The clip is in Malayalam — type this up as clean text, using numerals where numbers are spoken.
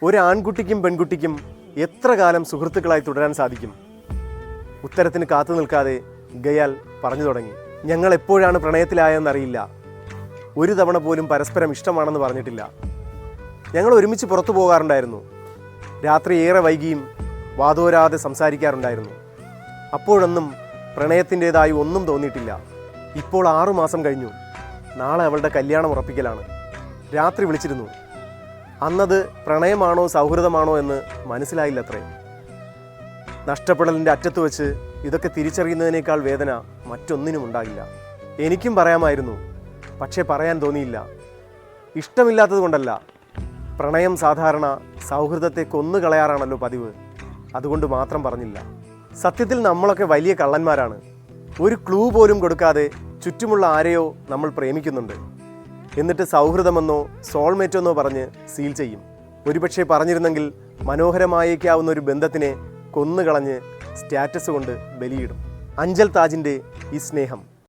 ഒരു ആൺകുട്ടിക്കും പെൺകുട്ടിക്കും എത്ര കാലം സുഹൃത്തുക്കളായി തുടരാൻ സാധിക്കും? ഉത്തരത്തിന് കാത്തു നിൽക്കാതെ ഗയാൽ പറഞ്ഞു തുടങ്ങി. ഞങ്ങൾ എപ്പോഴാണ് പ്രണയത്തിലായെന്നറിയില്ല. ഒരു തവണ പോലും പരസ്പരം ഇഷ്ടമാണെന്ന് പറഞ്ഞിട്ടില്ല. ഞങ്ങൾ ഒരുമിച്ച് പുറത്തു പോകാറുണ്ടായിരുന്നു. രാത്രി ഏറെ വൈകിയും വാതോരാതെ സംസാരിക്കാറുണ്ടായിരുന്നു. അപ്പോഴൊന്നും പ്രണയത്തിൻ്റെതായി ഒന്നും തോന്നിയിട്ടില്ല. ഇപ്പോൾ 6 മാസം കഴിഞ്ഞു. നാളെ അവളുടെ കല്യാണം ഉറപ്പിക്കലാണ്. രാത്രി വിളിച്ചിരുന്നു. അന്നത് പ്രണയമാണോ സൗഹൃദമാണോ എന്ന് മനസ്സിലായില്ലത്രേ. നഷ്ടപ്പെടലിൻ്റെ അറ്റത്ത് വെച്ച് ഇതൊക്കെ തിരിച്ചറിയുന്നതിനേക്കാൾ വേദന മറ്റൊന്നിനും ഉണ്ടാകില്ല. എനിക്കും പറയാമായിരുന്നു, പക്ഷേ പറയാൻ തോന്നിയില്ല. ഇഷ്ടമില്ലാത്തത് കൊണ്ടല്ല. പ്രണയം സാധാരണ സൗഹൃദത്തെ കൊന്നുകളയാറാണല്ലോ പതിവ്. അതുകൊണ്ട് മാത്രം പറഞ്ഞില്ല. സത്യത്തിൽ നമ്മളൊക്കെ വലിയ കള്ളന്മാരാണ്. ഒരു ക്ലൂ പോലും കൊടുക്കാതെ ചുറ്റുമുള്ള ആരെയോ നമ്മൾ പ്രേമിക്കുന്നുണ്ട്. എന്നിട്ട് സൗഹൃദമെന്നോ സോൾമേറ്റെന്നോ പറഞ്ഞ് സീൽ ചെയ്യും. ഒരുപക്ഷെ പറഞ്ഞിരുന്നെങ്കിൽ മനോഹരമായേക്കാവുന്ന ഒരു ബന്ധത്തിനെ കൊന്നുകളഞ്ഞ് സ്റ്റാറ്റസ് കൊണ്ട് ബലിയിടും. അഞ്ചൽ താജിൻ്റെ ഈ സ്നേഹം.